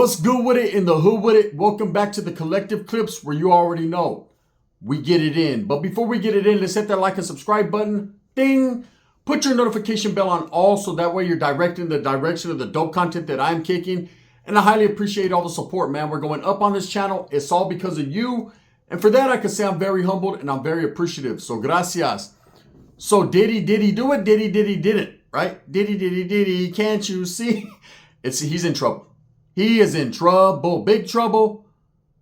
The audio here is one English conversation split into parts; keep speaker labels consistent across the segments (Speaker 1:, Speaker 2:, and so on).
Speaker 1: What's good with it in the hood with it? Welcome back to the Collective Clips where you already know we get it in. But before we get it in, let's hit that like and subscribe button. Ding! Put your notification bell on all so that way you're directed in the direction of the dope content that I'm kicking. And I highly appreciate all the support, man. We're going up on this channel. It's all because of you. And for that, I can say I'm very humbled and I'm very appreciative. So gracias. So Diddy do it. Diddy did it. Right? Diddy. Can't you see? He's in trouble. He is in trouble, big trouble,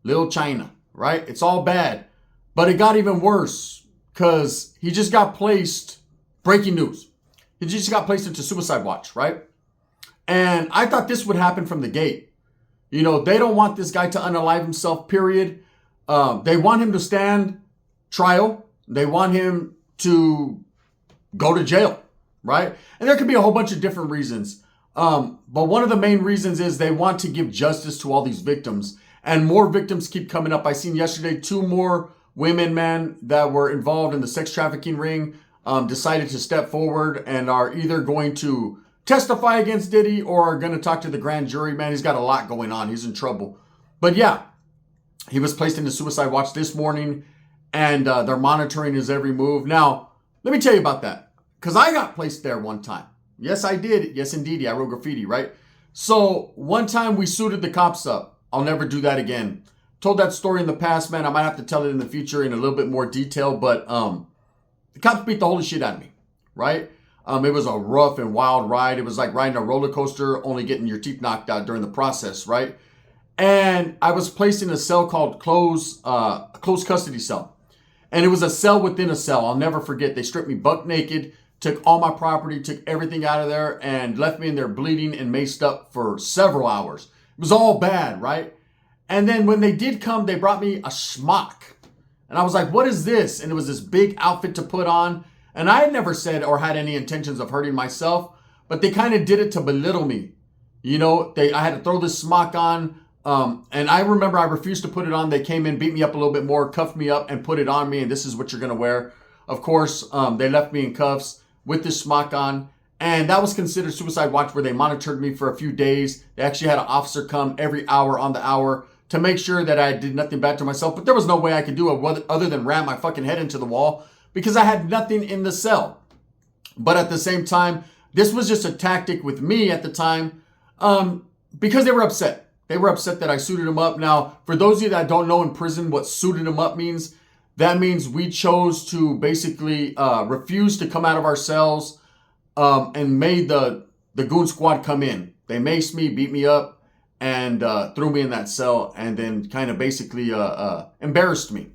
Speaker 1: little China, right? It's all bad. But it got even worse because he just got placed, breaking news. He just got placed into suicide watch, right? And I thought this would happen from the gate. You know, they don't want this guy to unalive himself, period. They want him to stand trial. They want him to go to jail, right? And there could be a whole bunch of different reasons. But one of the main reasons is they want to give justice to all these victims, and more victims keep coming up. I seen yesterday 2 more women, man, that were involved in the sex trafficking ring, decided to step forward and are either going to testify against Diddy or are going to talk to the grand jury. Man, he's got a lot going on. He's in trouble. But yeah, he was placed into suicide watch this morning, and they're monitoring his every move. Now, let me tell you about that, because I got placed there one time. Yes, I did. Yes, indeed. I wrote graffiti, right? So one time we suited the cops up. I'll never do that again. Told that story in the past, man. I might have to tell it in the future in a little bit more detail, but the cops beat the holy shit out of me, right? It was a rough and wild ride. It was like riding a roller coaster, only getting your teeth knocked out during the process, right? And I was placed in a cell called closed custody cell. And it was a cell within a cell. I'll never forget. They stripped me buck naked, took all my property, took everything out of there, and left me in there bleeding and maced up for several hours. It was all bad, right? And then when they did come, they brought me a smock. And I was like, what is this? And it was this big outfit to put on. And I had never said or had any intentions of hurting myself, but they kind of did it to belittle me. You know, I had to throw this smock on. And I remember I refused to put it on. They came in, beat me up a little bit more, cuffed me up, and put it on me. And this is what you're going to wear. Of course, they left me in cuffs with this smock on, and that was considered suicide watch, where they monitored me for a few days. They actually had an officer come every hour on the hour to make sure that I did nothing bad to myself, but there was no way I could do it other than ram my fucking head into the wall because I had nothing in the cell. But at the same time, this was just a tactic with me at the time, because they were upset. They were upset that I suited them up. Now, for those of you that don't know in prison what suited them up means, that means we chose to basically refuse to come out of our cells and made the goon squad come in. They maced me, beat me up, and threw me in that cell, and then kind of basically embarrassed me.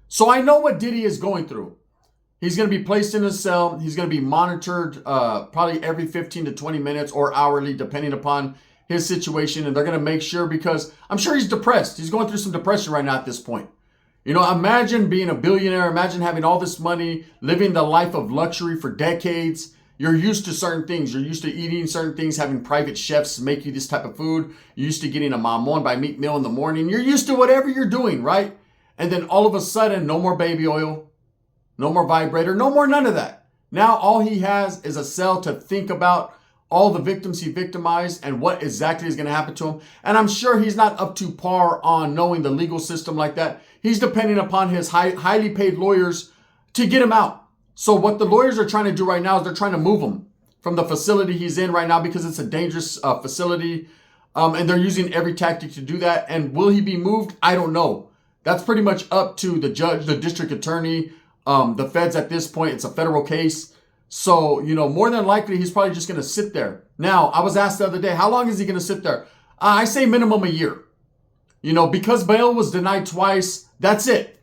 Speaker 1: So I know what Diddy is going through. He's going to be placed in a cell. He's going to be monitored probably every 15 to 20 minutes or hourly, depending upon his situation. And they're going to make sure, because I'm sure he's depressed. He's going through some depression right now at this point. You know, imagine being a billionaire. Imagine having all this money, living the life of luxury for decades. You're used to certain things. You're used to eating certain things, having private chefs make you this type of food. You're used to getting a mamon by meat meal in the morning. You're used to whatever you're doing, right? And then all of a sudden, no more baby oil, no more vibrator, no more none of that. Now all he has is a cell to think about all the victims he victimized and what exactly is going to happen to him. And I'm sure he's not up to par on knowing the legal system like that. He's depending upon his highly paid lawyers to get him out. So what the lawyers are trying to do right now is they're trying to move him from the facility he's in right now, because it's a dangerous facility. And they're using every tactic to do that. And will he be moved? I don't know. That's pretty much up to the judge, the district attorney, the feds at this point. It's a federal case. So, you know, more than likely, he's probably just going to sit there. Now, I was asked the other day, how long is he going to sit there? I say minimum a year. You know, because bail was denied twice, that's it.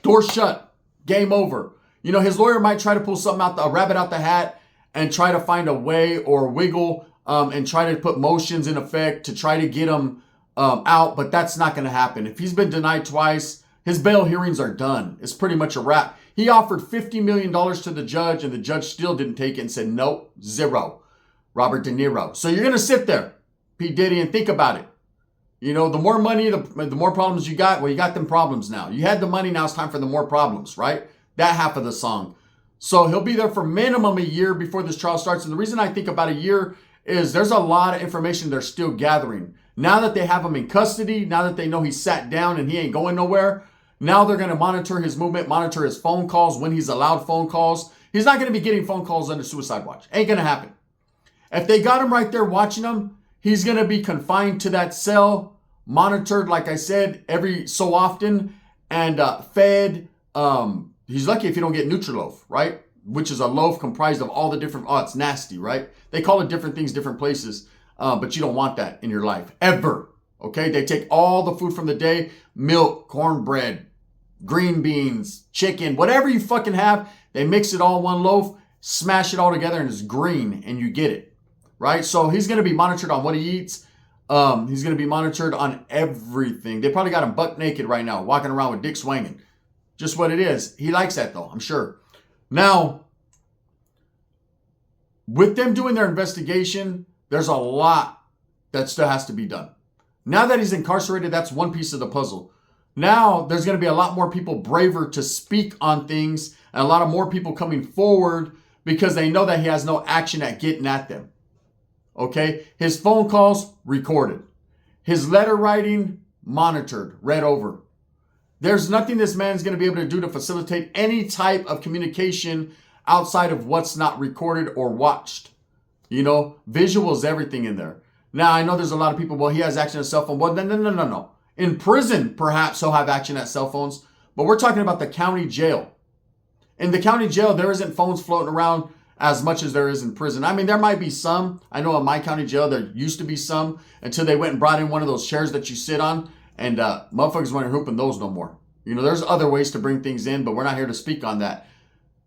Speaker 1: Door shut. Game over. You know, his lawyer might try to pull something out, a rabbit out the hat, and try to find a way or wiggle and try to put motions in effect to try to get him out. But that's not going to happen. If he's been denied twice, his bail hearings are done. It's pretty much a wrap. He offered $50 million to the judge, and the judge still didn't take it and said, nope, zero. Robert De Niro. So you're going to sit there, P. Diddy, and think about it. You know, the more money, the more problems you got. Well, you got them problems now. You had the money, now it's time for the more problems, right? That half of the song. So he'll be there for minimum a year before this trial starts. And the reason I think about a year is there's a lot of information they're still gathering. Now that they have him in custody, now that they know he's sat down and he ain't going nowhere, now they're going to monitor his movement, monitor his phone calls when he's allowed phone calls. He's not going to be getting phone calls under suicide watch. Ain't going to happen. If they got him right there watching him, he's going to be confined to that cell, monitored, like I said, every so often, and fed. He's lucky if you don't get Nutriloaf, right? Which is a loaf comprised of all the different, it's nasty, right? They call it different things, different places, but you don't want that in your life, ever, okay? They take all the food from the day, milk, cornbread, green beans, chicken, whatever you fucking have, they mix it all in one loaf, smash it all together, and it's green, and you get it, right? So he's going to be monitored on what he eats. He's going to be monitored on everything. They probably got him buck naked right now, walking around with dick swinging. Just what it is. He likes that, though, I'm sure. Now, with them doing their investigation, there's a lot that still has to be done. Now that he's incarcerated, that's one piece of the puzzle. Now, there's going to be a lot more people braver to speak on things, and a lot of more people coming forward because they know that he has no action at getting at them. Okay? His phone calls, recorded. His letter writing, monitored, read over. There's nothing this man's going to be able to do to facilitate any type of communication outside of what's not recorded or watched. You know, visual is everything in there. Now, I know there's a lot of people, well, he has action at cell phone. Well, no. In prison, perhaps he'll have action at cell phones, but we're talking about the county jail. In the county jail, there isn't phones floating around as much as there is in prison. I mean, there might be some. I know in my county jail, there used to be some until they went and brought in one of those chairs that you sit on, and motherfuckers weren't hooping those no more. You know, there's other ways to bring things in, but we're not here to speak on that.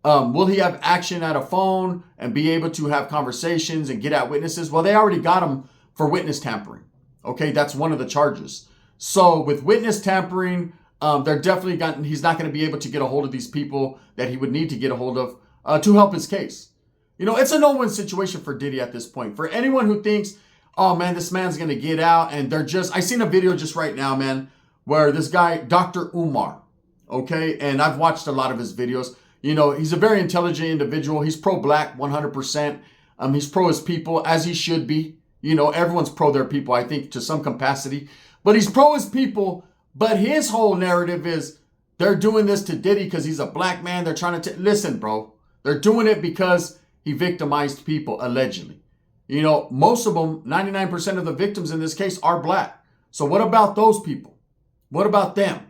Speaker 1: Will he have action at a phone and be able to have conversations and get at witnesses? Well, they already got him for witness tampering. Okay, that's one of the charges. So with witness tampering, they're definitely he's not going to be able to get a hold of these people that he would need to get a hold of to help his case. You know, it's a no-win situation for Diddy at this point. For anyone who thinks, oh man, this man's going to get out, and I seen a video just right now, man, where this guy, Dr. Umar, okay, and I've watched a lot of his videos. You know, he's a very intelligent individual. He's pro-black, 100%. He's pro his people, as he should be. You know, everyone's pro their people, I think, to some capacity. But he's pro his people, but his whole narrative is they're doing this to Diddy because he's a black man. They're trying to listen, bro. They're doing it because he victimized people, allegedly. You know, most of them, 99% of the victims in this case are black. So what about those people? What about them?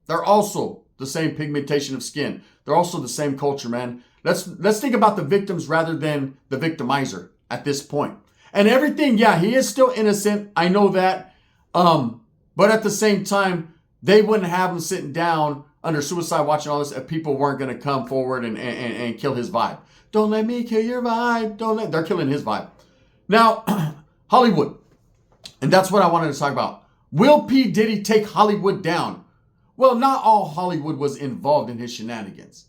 Speaker 1: They're also the same pigmentation of skin. They're also the same culture, man. Let's think about the victims rather than the victimizer at this point. And everything, yeah, he is still innocent. I know that. But at the same time, they wouldn't have him sitting down under suicide watch and all this if people weren't going to come forward and kill his vibe. Don't let me kill your vibe. They're killing his vibe. Now, Hollywood. And that's what I wanted to talk about. Will P. Diddy take Hollywood down? Well, not all Hollywood was involved in his shenanigans.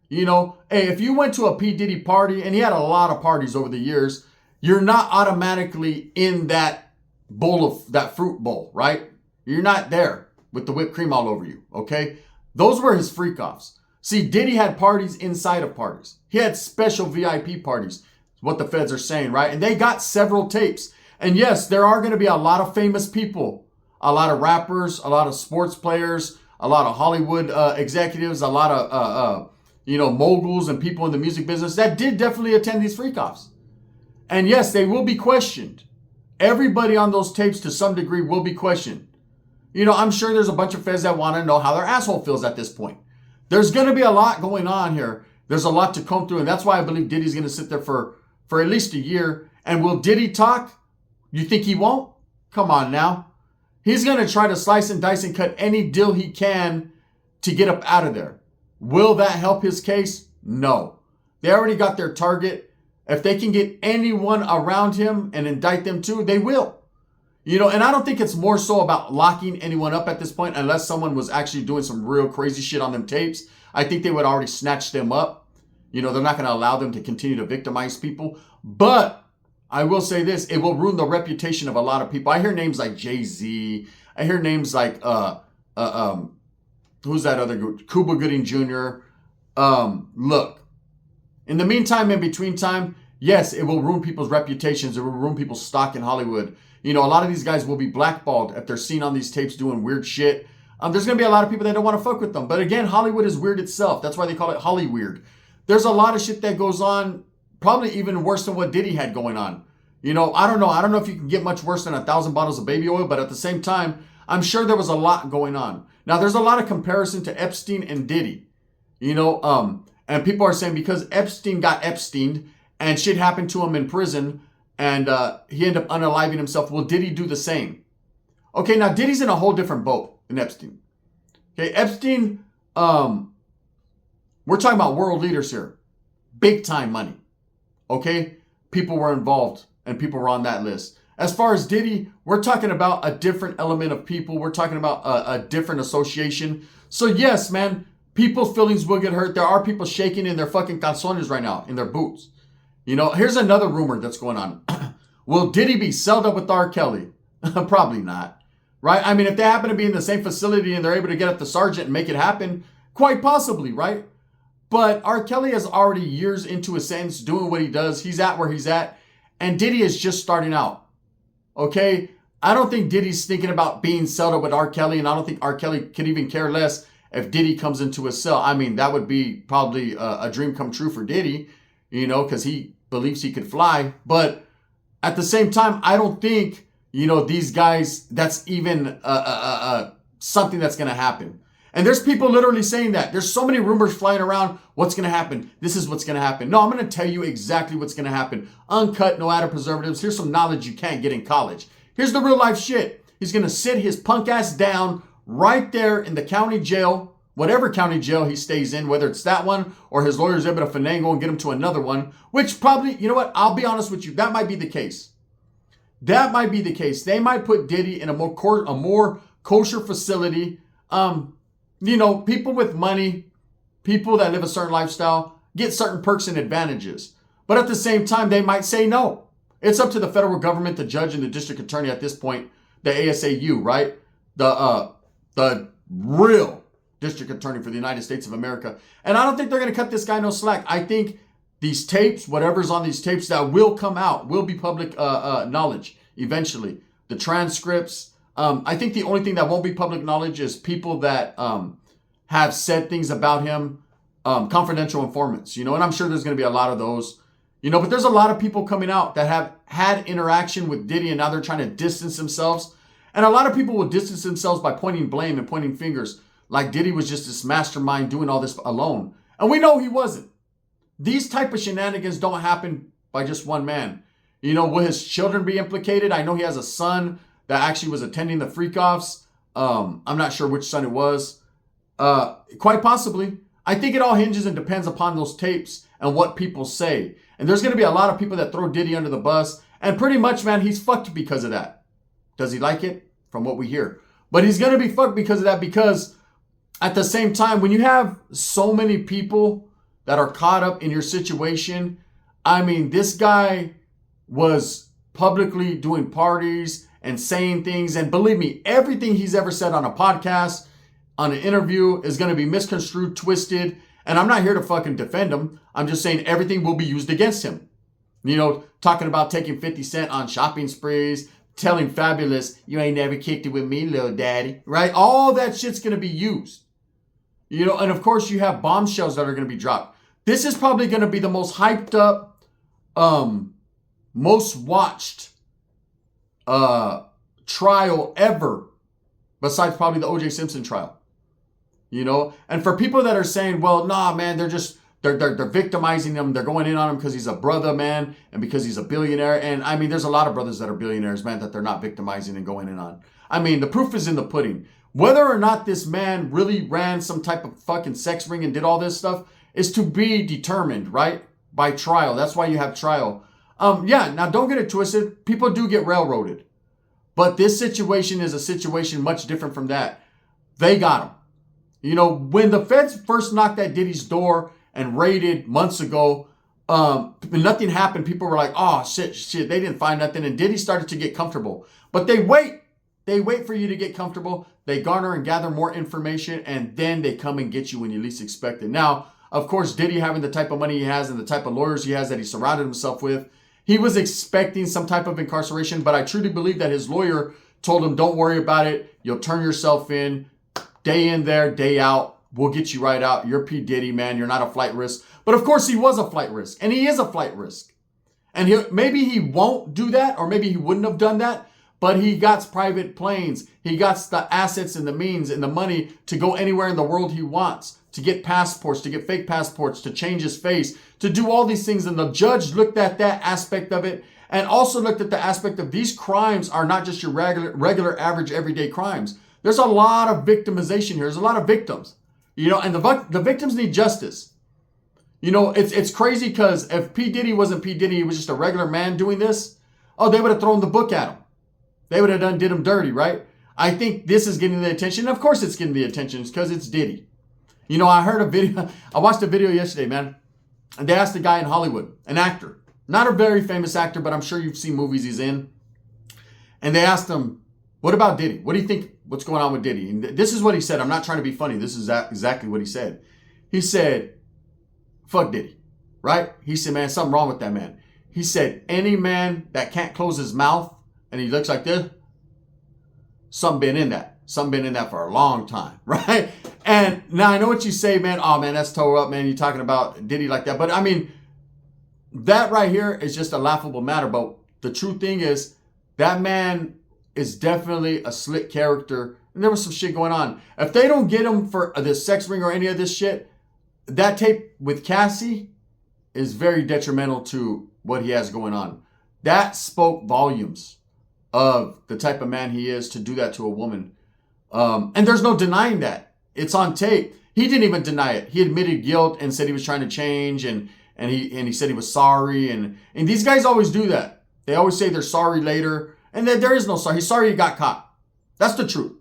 Speaker 1: You know, hey, if you went to a P. Diddy party, and he had a lot of parties over the years, you're not automatically in that fruit bowl, right? You're not there with the whipped cream all over you, okay? Those were his freak offs. See, Diddy had parties inside of parties. He had special VIP parties, is what the feds are saying, right? And they got several tapes. And yes, there are going to be a lot of famous people, a lot of rappers, a lot of sports players, a lot of Hollywood executives, a lot of, moguls and people in the music business that did definitely attend these freak offs. And yes, they will be questioned. Everybody on those tapes to some degree will be questioned. You know, I'm sure there's a bunch of feds that want to know how their asshole feels at this point. There's going to be a lot going on here. There's a lot to comb through. And that's why I believe Diddy's going to sit there for at least a year. And will Diddy talk? You think he won't? Come on now. He's going to try to slice and dice and cut any deal he can to get up out of there. Will that help his case? No. They already got their target. If they can get anyone around him and indict them too, they will. You know, and I don't think it's more so about locking anyone up at this point, unless someone was actually doing some real crazy shit on them tapes. I think they would already snatch them up. You know, they're not going to allow them to continue to victimize people. But I will say this, it will ruin the reputation of a lot of people. I hear names like Jay-Z. I hear names like, who's that other group? Cuba Gooding Jr. Look, in the meantime, in between time, yes, it will ruin people's reputations. It will ruin people's stock in Hollywood. You know, a lot of these guys will be blackballed if they're seen on these tapes doing weird shit. There's going to be a lot of people that don't want to fuck with them. But again, Hollywood is weird itself. That's why they call it Hollyweird. There's a lot of shit that goes on, probably even worse than what Diddy had going on. You know, I don't know. I don't know if you can get much worse than 1,000 bottles of baby oil, but at the same time, I'm sure there was a lot going on. Now, there's a lot of comparison to Epstein and Diddy. You know, and people are saying because Epstein got Epsteined and shit happened to him in prison and he ended up unaliving himself. Will Diddy do the same? Okay, now Diddy's in a whole different boat than Epstein. Okay, Epstein, we're talking about world leaders here. Big time money. Okay, people were involved and people were on that list. As far as Diddy, we're talking about a different element of people. We're talking about a different association. So yes, man, people's feelings will get hurt. There are people shaking in their fucking calzones right now, in their boots. You know, here's another rumor that's going on. Will Diddy be celled up with R. Kelly? Probably not. Right? I mean, if they happen to be in the same facility and they're able to get at the sergeant and make it happen, quite possibly, right? But R. Kelly is already years into his sentence doing what he does. He's at where he's at. And Diddy is just starting out. Okay? I don't think Diddy's thinking about being celled up with R. Kelly. And I don't think R. Kelly could even care less if Diddy comes into his cell. I mean, that would be probably a dream come true for Diddy, you know, because he believes he could fly. But at the same time, I don't think, you know, these guys, that's even something that's going to happen. And there's people literally saying that. There's so many rumors flying around. What's going to happen? This is what's going to happen. No, I'm going to tell you exactly what's going to happen. Uncut, no added preservatives. Here's some knowledge you can't get in college. Here's the real life shit. He's going to sit his punk ass down right there in the county jail, whatever county jail he stays in, whether it's that one or his lawyer's able to finagle and get him to another one, which probably, you know what? I'll be honest with you. That might be the case. That might be the case. They might put Diddy in a more kosher facility. You know, people with money, people that live a certain lifestyle, get certain perks and advantages. But at the same time, they might say no. It's up to the federal government, the judge, and the district attorney at this point, the ASAU, right? The real district attorney for the United States of America. And I don't think they're going to cut this guy no slack. I think these tapes, whatever's on these tapes that will come out, will be public knowledge eventually. The transcripts. I think the only thing that won't be public knowledge is people that have said things about him, confidential informants, you know, and I'm sure there's going to be a lot of those, you know, but there's a lot of people coming out that have had interaction with Diddy and now they're trying to distance themselves. And a lot of people will distance themselves by pointing blame and pointing fingers like Diddy was just this mastermind doing all this alone. And we know he wasn't. These type of shenanigans don't happen by just one man. You know, will his children be implicated? I know he has a son that actually was attending the freak-offs. I'm not sure which son it was. Quite possibly. I think it all hinges and depends upon those tapes and what people say. And there's going to be a lot of people that throw Diddy under the bus. And pretty much, man, he's fucked because of that. Does he like it? From what we hear. But he's going to be fucked because of that, because at the same time, when you have so many people that are caught up in your situation, I mean, this guy was publicly doing parties and saying things. And believe me, everything he's ever said on a podcast, on an interview, is going to be misconstrued, twisted. And I'm not here to fucking defend him. I'm just saying everything will be used against him. You know, talking about taking 50 Cent on shopping sprees, telling Fabulous, you ain't never kicked it with me, little daddy, right? All that shit's going to be used. You know, and of course you have bombshells that are going to be dropped. This is probably going to be the most hyped up, most watched trial ever, besides probably the O.J. Simpson trial. You know, and for people that are saying, well, nah, man, they're victimizing him. They're going in on him because he's a brother, man, and because he's a billionaire. And I mean, there's a lot of brothers that are billionaires, man, that they're not victimizing and going in on. I mean, the proof is in the pudding. Whether or not this man really ran some type of fucking sex ring and did all this stuff is to be determined, right? By trial. That's why you have trial. Yeah, now don't get it twisted. People do get railroaded. But this situation is a situation much different from that. They got him. You know, when the feds first knocked at Diddy's door and raided months ago, nothing happened. People were like, oh, shit, they didn't find nothing. And Diddy started to get comfortable. But they wait. They wait for you to get comfortable. They garner and gather more information, and then they come and get you when you least expect it. Now, of course, Diddy having the type of money he has and the type of lawyers he has that he surrounded himself with, He was expecting some type of incarceration, but I truly believe that his lawyer told him, don't worry about it. You'll turn yourself in, day in there, day out. We'll get you right out. You're P. Diddy, man. You're not a flight risk. But of course he was a flight risk, and he is a flight risk. And maybe he won't do that, or maybe he wouldn't have done that, but he got private planes. He got the assets and the means and the money to go anywhere in the world he wants, to get passports, to get fake passports, to change his face, to do all these things. And the judge looked at that aspect of it and also looked at the aspect of these crimes are not just your regular average, everyday crimes. There's a lot of victimization here. There's a lot of victims, and the victims need justice. It's crazy because if P. Diddy wasn't P. Diddy, he was just a regular man doing this, they would have thrown the book at him. They would have did him dirty, right? I think this is getting the attention. Of course it's getting the attention because it's Diddy. I heard a video. I watched a video yesterday, man. And they asked a guy in Hollywood, an actor, not a very famous actor, but I'm sure you've seen movies he's in. And they asked him, what about Diddy? What do you think, what's going on with Diddy? And this is what he said. I'm not trying to be funny. This is exactly what he said. He said, fuck Diddy, right? He said, man, something wrong with that man. He said, any man that can't close his mouth and he looks like this, something been in that. Something been in that for a long time, right? And now I know what you say, man. Oh, man, that's tore up, man. You're talking about Diddy like that. But I mean, that right here is just a laughable matter. But the true thing is that man is definitely a slick character. And there was some shit going on. If they don't get him for this sex ring or any of this shit, that tape with Cassie is very detrimental to what he has going on. That spoke volumes of the type of man he is to do that to a woman. And there's no denying that. It's on tape. He didn't even deny it. He admitted guilt and said he was trying to change, and he said he was sorry. And these guys always do that. They always say they're sorry later, and then there is no sorry. He's sorry he got caught. That's the truth.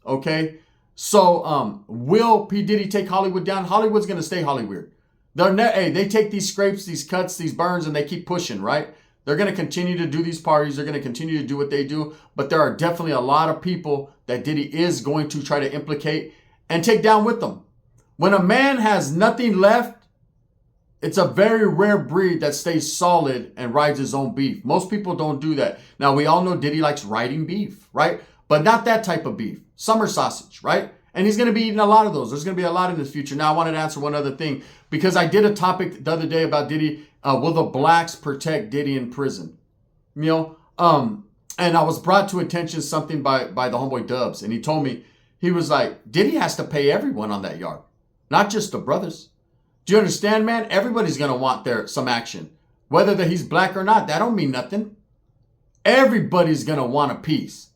Speaker 1: Okay? So will P. Diddy take Hollywood down? Hollywood's going to stay Hollywood. They take these scrapes, these cuts, these burns, and they keep pushing, right? They're going to continue to do these parties. They're going to continue to do what they do. But there are definitely a lot of people that Diddy is going to try to implicate and take down with them. When a man has nothing left, it's a very rare breed that stays solid and rides his own beef. Most people don't do that. Now, we all know Diddy likes riding beef, right? But not that type of beef. Summer sausage, right? And he's going to be eating a lot of those. There's going to be a lot in the future. Now, I wanted to answer one other thing because I did a topic the other day about Diddy. Will the blacks protect Diddy in prison? And I was brought to attention something by the homeboy Dubs. And he told me, he was like, Diddy has to pay everyone on that yard, not just the brothers. Do you understand, man? Everybody's going to want some action. Whether he's black or not, that don't mean nothing. Everybody's going to want a piece.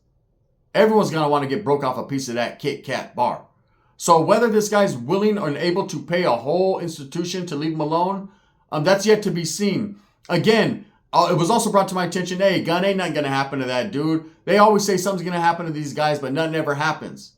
Speaker 1: Everyone's going to want to get broke off a piece of that Kit Kat bar. So whether this guy's willing or able to pay a whole institution to leave him alone, that's yet to be seen. Again, it was also brought to my attention, hey, gun ain't nothing going to happen to that dude. They always say something's going to happen to these guys, but nothing ever happens.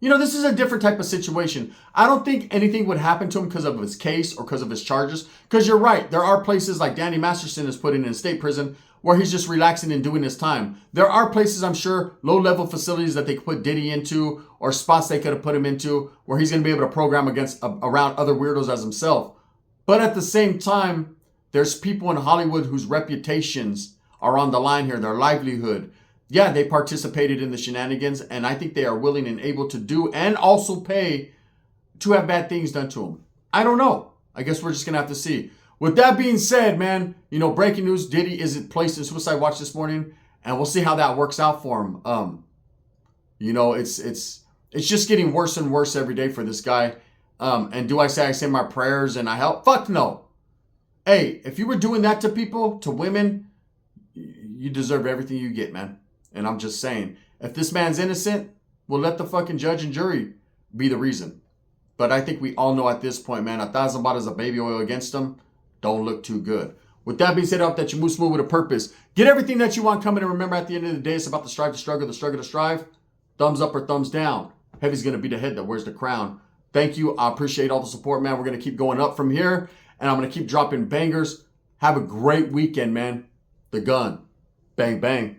Speaker 1: This is a different type of situation. I don't think anything would happen to him because of his case or because of his charges. Because you're right, there are places like Danny Masterson is put in state prison where he's just relaxing and doing his time. There are places, I'm sure, low-level facilities that they could put Diddy into or spots they could have put him into where he's going to be able to program around other weirdos as himself. But at the same time, there's people in Hollywood whose reputations are on the line here, their livelihood. Yeah, they participated in the shenanigans, and I think they are willing and able to do and also pay to have bad things done to them. I don't know. I guess we're just going to have to see. With that being said, man, breaking news, Diddy is placed in suicide watch this morning, and we'll see how that works out for him. It's just getting worse and worse every day for this guy. And do I say my prayers and I help? Fuck no. Hey, if you were doing that to people, to women, you deserve everything you get, man. And I'm just saying, if this man's innocent, we'll let the fucking judge and jury be the reason. But I think we all know at this point, man, 1,000 bottles of baby oil against him don't look too good. With that being said, I hope that you move smooth with a purpose. Get everything that you want coming, and remember, at the end of the day, it's about the strive, the struggle, the struggle, to strive. Thumbs up or thumbs down. Heavy's going to be the head that wears the crown. Thank you. I appreciate all the support, man. We're going to keep going up from here, and I'm going to keep dropping bangers. Have a great weekend, man. The gun. Bang, bang.